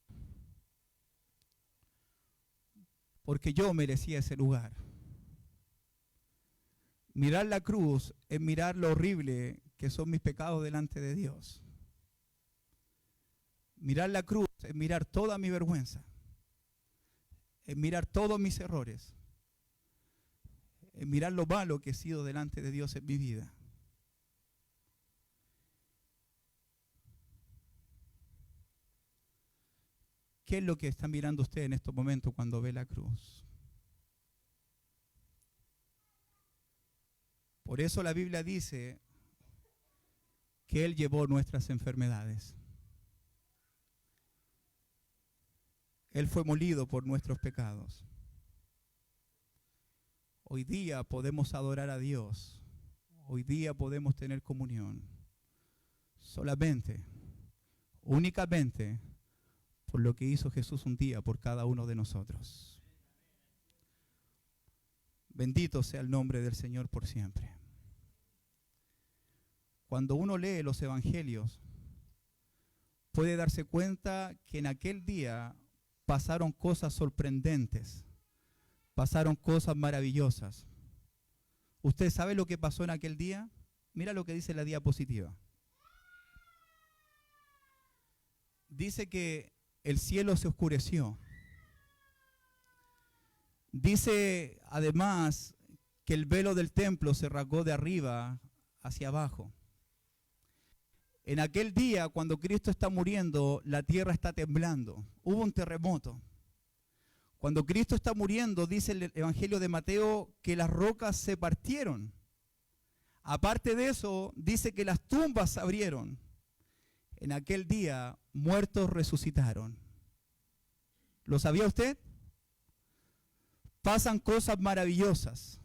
Speaker 1: Porque yo merecía ese lugar. Mirar la cruz es mirar lo horrible que son mis pecados delante de Dios. Mirar la cruz es mirar toda mi vergüenza. Es mirar todos mis errores. Es mirar lo malo que he sido delante de Dios en mi vida. ¿Qué es lo que está mirando usted en estos momentos cuando ve la cruz? Por eso la Biblia dice que Él llevó nuestras enfermedades. Él fue molido por nuestros pecados. Hoy día podemos adorar a Dios. Hoy día podemos tener comunión. Solamente, únicamente, por lo que hizo Jesús un día por cada uno de nosotros. Bendito sea el nombre del Señor por siempre. Cuando uno lee los evangelios, puede darse cuenta que en aquel día pasaron cosas sorprendentes, pasaron cosas maravillosas. ¿Usted sabe lo que pasó en aquel día? Mira lo que dice la diapositiva. Dice que el cielo se oscureció. Dice además que el velo del templo se rasgó de arriba hacia abajo. En aquel día, cuando Cristo está muriendo, la tierra está temblando. Hubo un terremoto. Cuando Cristo está muriendo, dice el Evangelio de Mateo, que las rocas se partieron. Aparte de eso, dice que las tumbas se abrieron. En aquel día, muertos resucitaron. ¿Lo sabía usted? Pasan cosas maravillosas.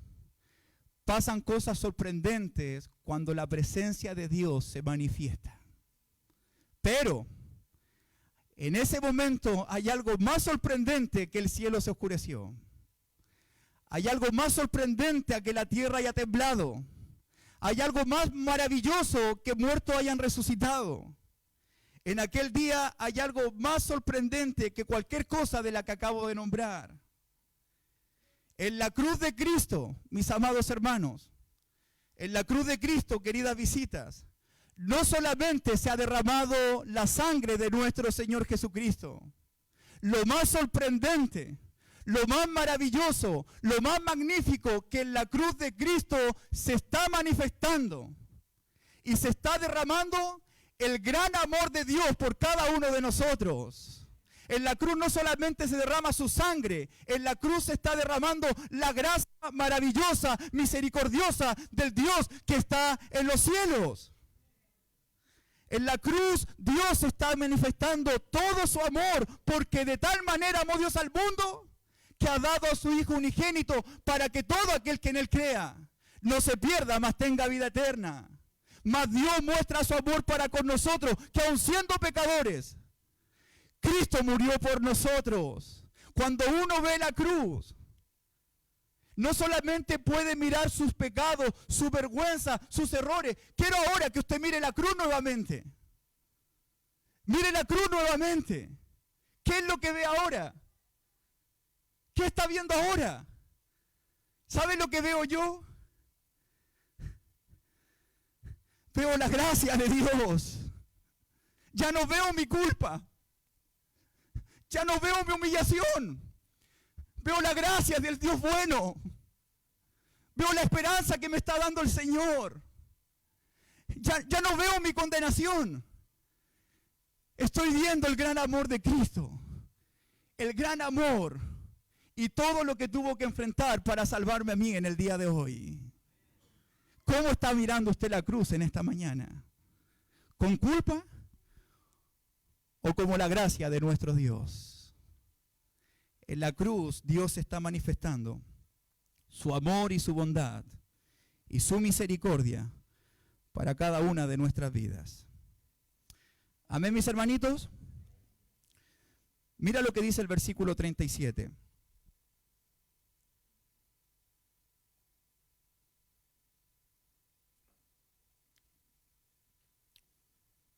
Speaker 1: Pasan cosas sorprendentes cuando la presencia de Dios se manifiesta. Pero en ese momento hay algo más sorprendente que el cielo se oscureció. Hay algo más sorprendente a que la tierra haya temblado. Hay algo más maravilloso que muertos hayan resucitado. En aquel día hay algo más sorprendente que cualquier cosa de la que acabo de nombrar. En la cruz de Cristo, mis amados hermanos, en la cruz de Cristo, queridas visitas, no solamente se ha derramado la sangre de nuestro Señor Jesucristo. Lo más sorprendente, lo más maravilloso, lo más magnífico que en la cruz de Cristo se está manifestando y se está derramando el gran amor de Dios por cada uno de nosotros. En la cruz no solamente se derrama su sangre, en la cruz se está derramando la gracia maravillosa, misericordiosa del Dios que está en los cielos. En la cruz Dios está manifestando todo su amor, porque de tal manera amó Dios al mundo que ha dado a su Hijo unigénito para que todo aquel que en Él crea no se pierda, mas tenga vida eterna. Mas Dios muestra su amor para con nosotros, que aun siendo pecadores, Cristo murió por nosotros. Cuando uno ve la cruz, no solamente puede mirar sus pecados, su vergüenza, sus errores. Quiero ahora que usted mire la cruz nuevamente. Mire la cruz nuevamente. ¿Qué es lo que ve ahora? ¿Qué está viendo ahora? ¿Sabe lo que veo yo? Veo la gracia de Dios. Ya no veo mi culpa. Ya no veo mi humillación. Veo la gracia del Dios bueno. Veo la esperanza que me está dando el Señor. Ya no veo mi condenación. Estoy viendo el gran amor de Cristo. El gran amor y todo lo que tuvo que enfrentar para salvarme a mí en el día de hoy. ¿Cómo está mirando usted la cruz en esta mañana? ¿Con culpa o como la gracia de nuestro Dios. En la cruz Dios está manifestando su amor y su bondad y su misericordia para cada una de nuestras vidas. Amén, mis hermanitos. Mira lo que dice el versículo 37.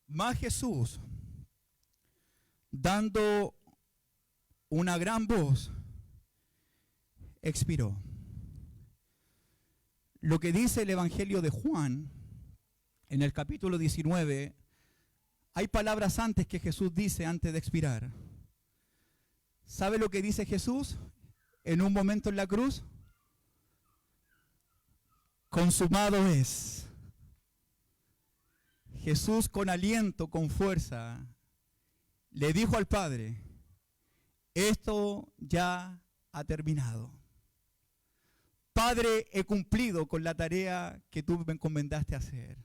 Speaker 1: Mas Jesús, dando una gran voz, expiró. Lo que dice el Evangelio de Juan, en el capítulo 19, hay palabras antes que Jesús dice antes de expirar. ¿Sabe lo que dice Jesús en un momento en la cruz? Consumado es. Jesús con aliento, con fuerza, le dijo al Padre, esto ya ha terminado. Padre, he cumplido con la tarea que tú me encomendaste hacer.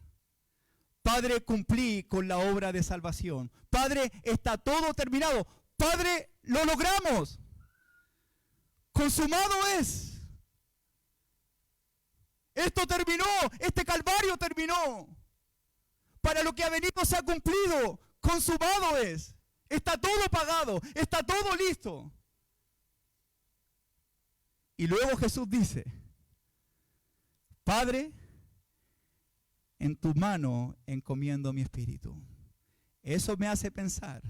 Speaker 1: Padre, cumplí con la obra de salvación. Padre, está todo terminado. Padre, lo logramos. Consumado es. Esto terminó. Este calvario terminó. Para lo que ha venido se ha cumplido. Consumado es. Está todo pagado. Está todo listo. Y luego Jesús dice, Padre, en tu mano encomiendo mi espíritu. Eso me hace pensar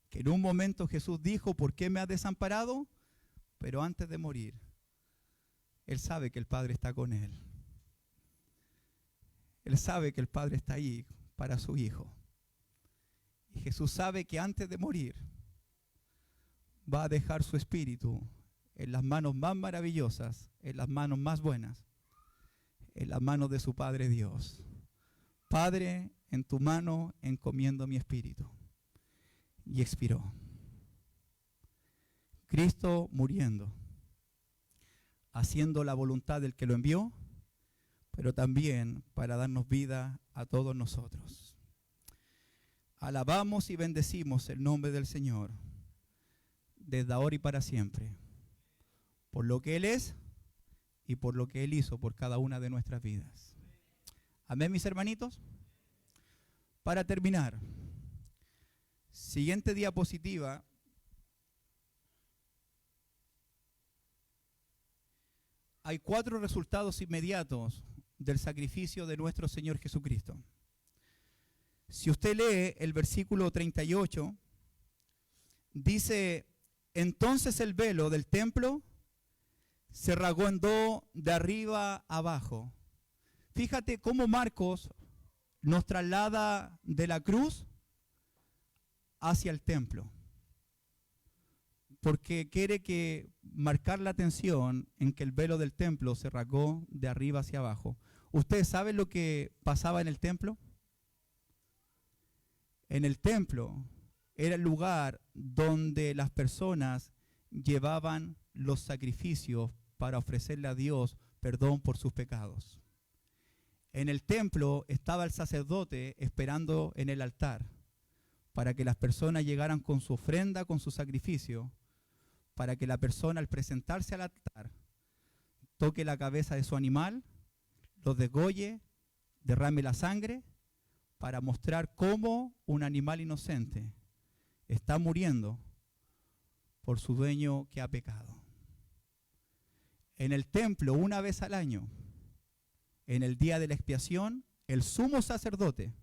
Speaker 1: que en un momento Jesús dijo, ¿por qué me has desamparado? Pero antes de morir, Él sabe que el Padre está con Él. Él sabe que el Padre está ahí para su Hijo. Y Jesús sabe que antes de morir, va a dejar su espíritu en las manos más maravillosas, en las manos más buenas, en las manos de su Padre Dios. Padre, en tu mano encomiendo mi espíritu. Y expiró. Cristo muriendo, haciendo la voluntad del que lo envió, pero también para darnos vida a todos nosotros. Alabamos y bendecimos el nombre del Señor, desde ahora y para siempre, por lo que Él es y por lo que Él hizo por cada una de nuestras vidas. Amén, mis hermanitos. Para terminar, siguiente diapositiva. Hay 4 resultados inmediatos del sacrificio de nuestro Señor Jesucristo. Si usted lee el versículo 38, dice, entonces el velo del templo se rasgó en dos de arriba a abajo. Fíjate cómo Marcos nos traslada de la cruz hacia el templo, porque quiere que marcar la atención en que el velo del templo se rasgó de arriba hacia abajo. ¿Ustedes saben lo que pasaba en el templo? En el templo era el lugar donde las personas llevaban los sacrificios para ofrecerle a Dios perdón por sus pecados. En el templo estaba el sacerdote esperando en el altar para que las personas llegaran con su ofrenda, con su sacrificio, para que la persona al presentarse al altar toque la cabeza de su animal, lo degolle, derrame la sangre, para mostrar cómo un animal inocente está muriendo por su dueño que ha pecado. En el templo, una vez al año, en el día de la expiación, el sumo sacerdote,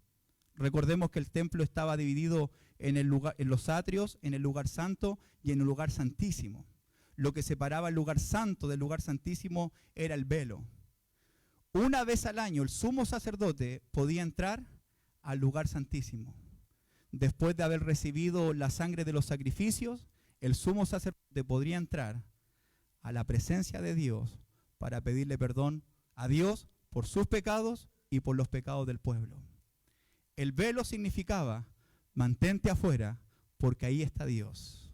Speaker 1: recordemos que el templo estaba dividido en los atrios, en el lugar santo y en el lugar santísimo. Lo que separaba el lugar santo del lugar santísimo era el velo. Una vez al año el sumo sacerdote podía entrar al lugar santísimo. Después de haber recibido la sangre de los sacrificios, el sumo sacerdote podría entrar a la presencia de Dios para pedirle perdón a Dios por sus pecados y por los pecados del pueblo. El velo significaba, mantente afuera porque ahí está Dios.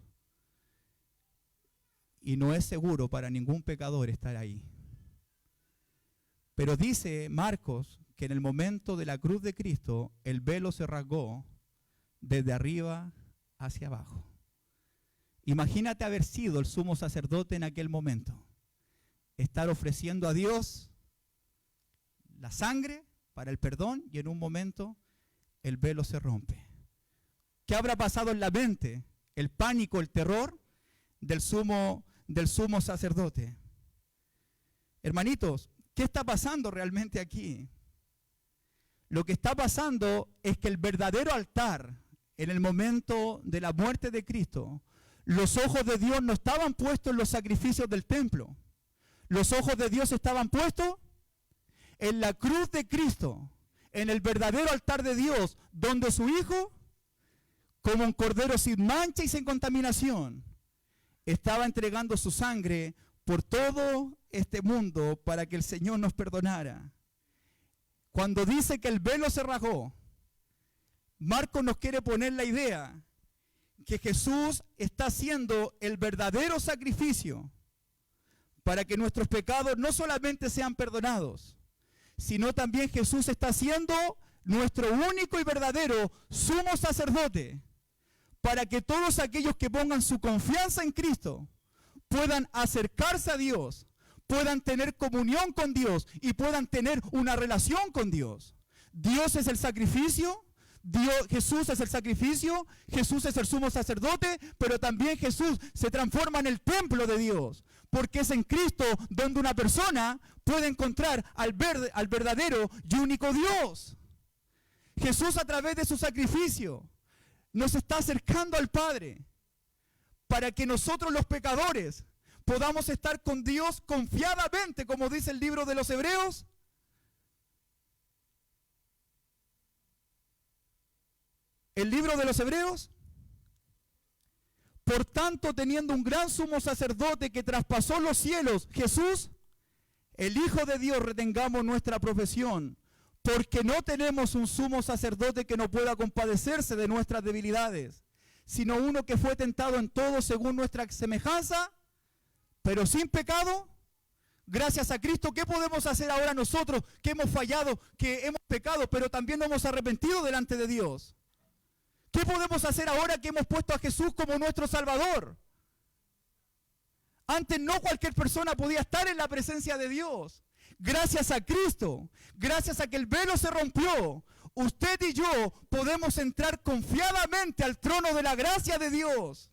Speaker 1: Y no es seguro para ningún pecador estar ahí. Pero dice Marcos que en el momento de la cruz de Cristo, el velo se rasgó desde arriba hacia abajo. Imagínate haber sido el sumo sacerdote en aquel momento. Estar ofreciendo a Dios la sangre para el perdón y en un momento el velo se rompe. ¿Qué habrá pasado en la mente? El pánico, el terror del sumo sacerdote. Hermanitos, ¿qué está pasando realmente aquí? Lo que está pasando es que el verdadero altar, en el momento de la muerte de Cristo, los ojos de Dios no estaban puestos en los sacrificios del templo. Los ojos de Dios estaban puestos en la cruz de Cristo, en el verdadero altar de Dios, donde su Hijo, como un cordero sin mancha y sin contaminación, estaba entregando su sangre por todo este mundo para que el Señor nos perdonara. Cuando dice que el velo se rasgó, Marcos nos quiere poner la idea que Jesús está haciendo el verdadero sacrificio para que nuestros pecados no solamente sean perdonados, sino también Jesús está siendo nuestro único y verdadero sumo sacerdote, para que todos aquellos que pongan su confianza en Cristo puedan acercarse a Dios, puedan tener comunión con Dios y puedan tener una relación con Dios. Dios es el sacrificio, Jesús es el sacrificio, Jesús es el sumo sacerdote, pero también Jesús se transforma en el templo de Dios, porque es en Cristo donde una persona puede encontrar al verdadero y único Dios. Jesús, a través de su sacrificio, nos está acercando al Padre para que nosotros los pecadores podamos estar con Dios confiadamente, como dice el libro de los Hebreos. El libro de los Hebreos. Por tanto, teniendo un gran sumo sacerdote que traspasó los cielos, Jesús, el Hijo de Dios, retengamos nuestra profesión, porque no tenemos un sumo sacerdote que no pueda compadecerse de nuestras debilidades, sino uno que fue tentado en todo según nuestra semejanza, pero sin pecado. Gracias a Cristo, ¿qué podemos hacer ahora nosotros que hemos fallado, que hemos pecado, pero también nos hemos arrepentido delante de Dios? ¿Qué podemos hacer ahora que hemos puesto a Jesús como nuestro Salvador? Antes no cualquier persona podía estar en la presencia de Dios. Gracias a Cristo, gracias a que el velo se rompió, usted y yo podemos entrar confiadamente al trono de la gracia de Dios.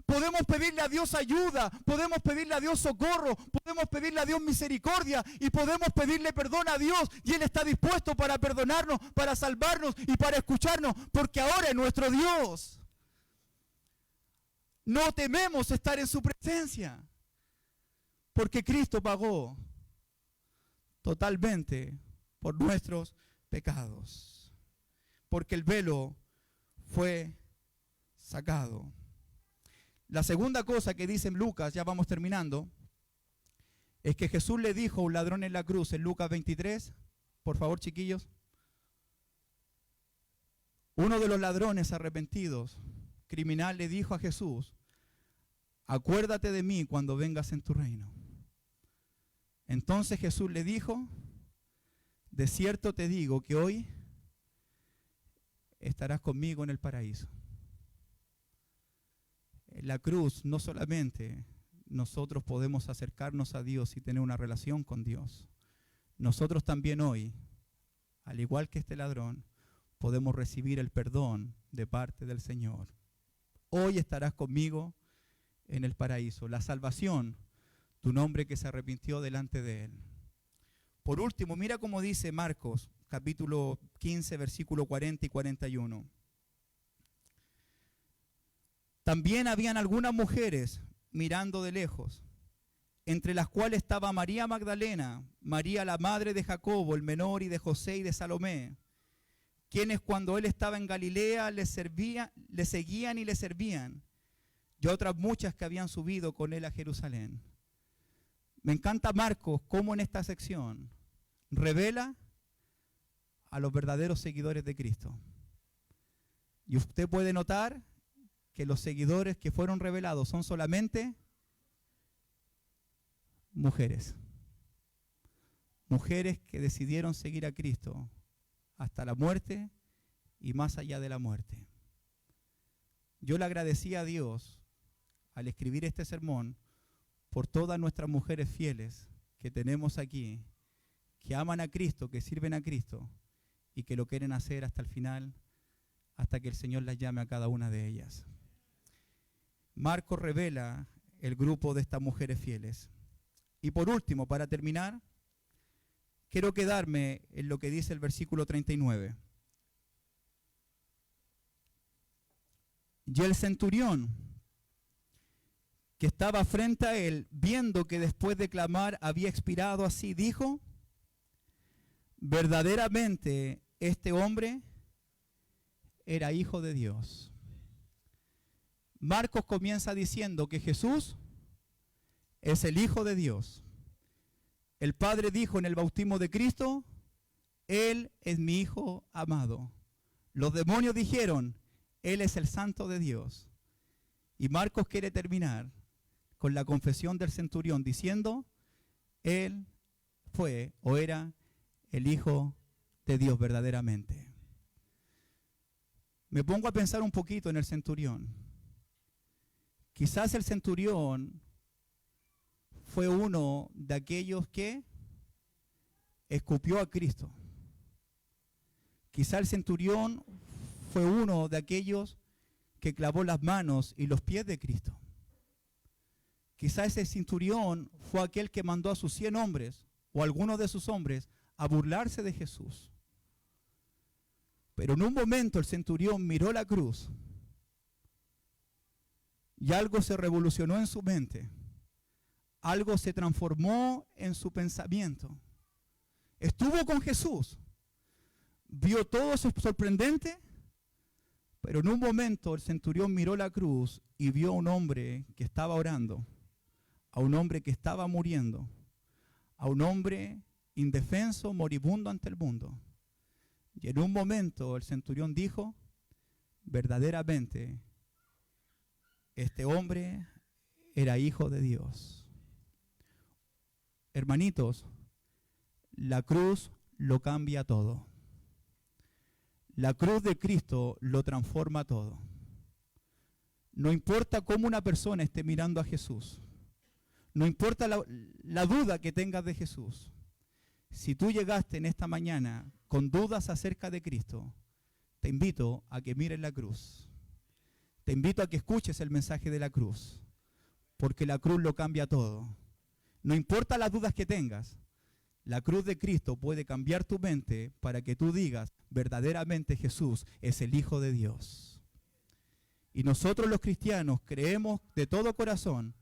Speaker 1: Podemos pedirle a Dios ayuda, podemos pedirle a Dios socorro, podemos pedirle a Dios misericordia y podemos pedirle perdón a Dios, y Él está dispuesto para perdonarnos, para salvarnos y para escucharnos, porque ahora es nuestro Dios. No tememos estar en su presencia, porque Cristo pagó totalmente por nuestros pecados, porque el velo fue sacado. La segunda cosa que dice en Lucas, ya vamos terminando, es que Jesús le dijo a un ladrón en la cruz en Lucas 23, por favor chiquillos, uno de los ladrones arrepentidos, criminal, le dijo a Jesús, acuérdate de mí cuando vengas en tu reino. Entonces Jesús le dijo, de cierto te digo que hoy estarás conmigo en el paraíso. En la cruz no solamente nosotros podemos acercarnos a Dios y tener una relación con Dios, nosotros también hoy, al igual que este ladrón, podemos recibir el perdón de parte del Señor. Hoy estarás conmigo en el paraíso. La salvación, tu nombre que se arrepintió delante de Él. Por último, mira cómo dice Marcos, capítulo 15, versículo 40 y 41. También habían algunas mujeres mirando de lejos, entre las cuales estaba María Magdalena, María la madre de Jacobo, el menor, y de José y de Salomé, quienes cuando él estaba en Galilea le seguían y le servían, y otras muchas que habían subido con él a Jerusalén. Me encanta Marcos cómo en esta sección revela a los verdaderos seguidores de Cristo. Y usted puede notar que los seguidores que fueron revelados son solamente mujeres. Mujeres que decidieron seguir a Cristo hasta la muerte y más allá de la muerte. yo le agradecí a Dios al escribir este sermón por todas nuestras mujeres fieles que tenemos aquí, que aman a Cristo, que sirven a Cristo y que lo quieren hacer hasta el final, hasta que el Señor las llame a cada una de ellas. Marcos revela el grupo de estas mujeres fieles. Y por último, para terminar, quiero quedarme en lo que dice el versículo 39. Y el centurión que estaba frente a él, viendo que después de clamar había expirado así, dijo: verdaderamente este hombre era hijo de Dios. Marcos comienza diciendo que Jesús es el Hijo de Dios. El Padre dijo en el bautismo de Cristo: Él es mi Hijo amado. Los demonios dijeron: Él es el Santo de Dios. Y Marcos quiere terminar con la confesión del centurión diciendo: Él fue o era el Hijo de Dios verdaderamente. Me pongo a pensar un poquito en el centurión. Quizás el centurión fue uno de aquellos que escupió a Cristo. Quizás el centurión fue uno de aquellos que clavó las manos y los pies de Cristo. Quizás ese centurión fue aquel que mandó a sus 100 hombres o algunos de sus hombres a burlarse de Jesús. Pero en un momento el centurión miró la cruz y algo se revolucionó en su mente. Algo se transformó en su pensamiento. Estuvo con Jesús. Vio todo eso sorprendente, pero en un momento el centurión miró la cruz y vio a un hombre que estaba orando, a un hombre que estaba muriendo, a un hombre indefenso, moribundo ante el mundo. Y en un momento el centurión dijo: verdaderamente este hombre era hijo de Dios. Hermanitos, la cruz lo cambia todo. La cruz de Cristo lo transforma todo. No importa cómo una persona esté mirando a Jesús, no importa la duda que tengas de Jesús. Si tú llegaste en esta mañana con dudas acerca de Cristo, te invito a que mires la cruz. Te invito a que escuches el mensaje de la cruz, porque la cruz lo cambia todo. No importa las dudas que tengas, la cruz de Cristo puede cambiar tu mente para que tú digas: verdaderamente Jesús es el Hijo de Dios. Y nosotros los cristianos creemos de todo corazón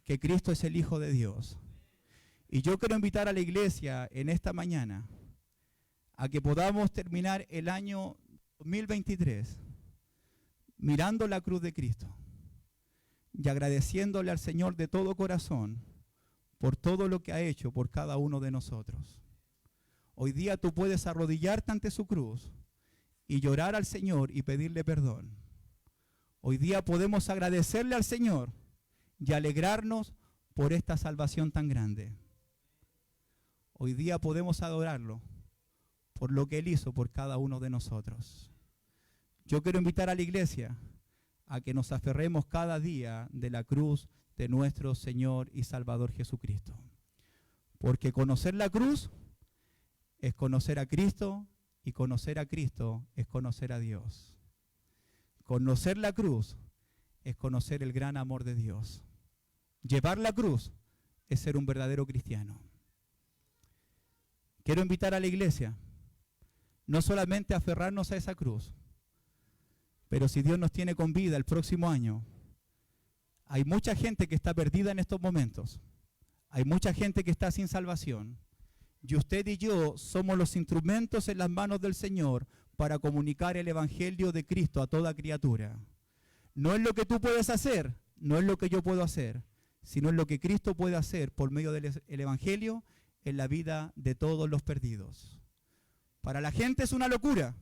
Speaker 1: que Cristo es el Hijo de Dios. Y yo quiero invitar a la iglesia en esta mañana a que podamos terminar el año 2023 mirando la cruz de Cristo y agradeciéndole al Señor de todo corazón por todo lo que ha hecho por cada uno de nosotros. Hoy día tú puedes arrodillarte ante su cruz y llorar al Señor y pedirle perdón. Hoy día podemos agradecerle al Señor y alegrarnos por esta salvación tan grande. Hoy día podemos adorarlo por lo que Él hizo por cada uno de nosotros. Yo quiero invitar a la iglesia a que nos aferremos cada día de la cruz de nuestro Señor y Salvador Jesucristo. Porque conocer la cruz es conocer a Cristo, y conocer a Cristo es conocer a Dios. Conocer la cruz es conocer el gran amor de Dios. Llevar la cruz es ser un verdadero cristiano. Quiero invitar a la iglesia no solamente a aferrarnos a esa cruz, pero si Dios nos tiene con vida el próximo año, hay mucha gente que está perdida en estos momentos. Hay mucha gente que está sin salvación. Y usted y yo somos los instrumentos en las manos del Señor para comunicar el Evangelio de Cristo a toda criatura. No es lo que tú puedes hacer, no es lo que yo puedo hacer, sino es lo que Cristo puede hacer por medio del Evangelio en la vida de todos los perdidos. Para la gente es una locura,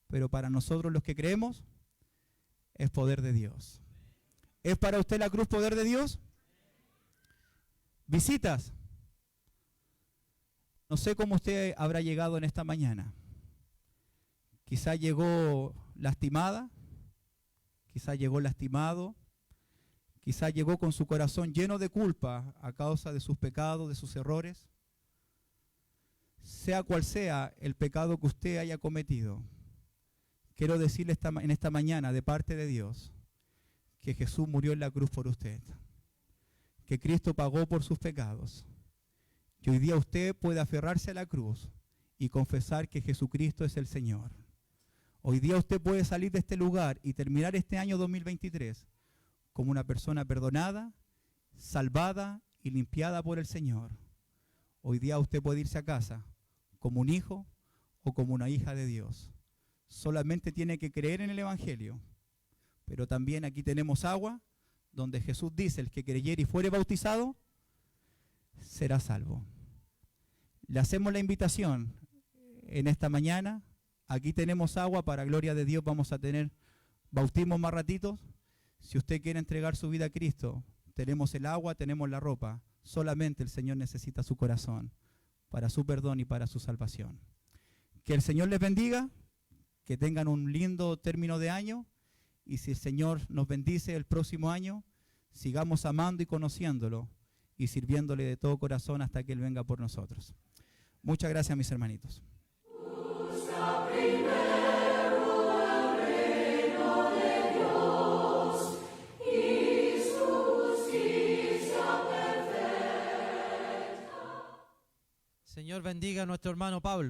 Speaker 1: pero para nosotros los que creemos es poder de Dios. ¿Es para usted la cruz poder de Dios? Visitas. No sé cómo usted habrá llegado en esta mañana. Quizá llegó lastimada, quizá llegó lastimado, quizá llegó con su corazón lleno de culpa a causa de sus pecados, de sus errores. Sea cual sea el pecado que usted haya cometido, quiero decirle en esta mañana de parte de Dios que Jesús murió en la cruz por usted, que Cristo pagó por sus pecados. Y hoy día usted puede aferrarse a la cruz y confesar que Jesucristo es el Señor. Hoy día usted puede salir de este lugar y terminar este año 2023 como una persona perdonada, salvada y limpiada por el Señor. Hoy día usted puede irse a casa como un hijo o como una hija de Dios. Solamente tiene que creer en el Evangelio. Pero también aquí tenemos agua, donde Jesús dice, el que creyere y fuere bautizado, será salvo. Le hacemos la invitación en esta mañana. Aquí tenemos agua, para gloria de Dios vamos a tener bautismo más ratitos. Si usted quiere entregar su vida a Cristo, tenemos el agua, tenemos la ropa. Solamente el Señor necesita su corazón para su perdón y para su salvación. Que el Señor les bendiga, que tengan un lindo término de año, y si el Señor nos bendice el próximo año, sigamos amando y conociéndolo y sirviéndole de todo corazón hasta que Él venga por nosotros. Muchas gracias, mis hermanitos.
Speaker 2: Señor bendiga a nuestro hermano Pablo.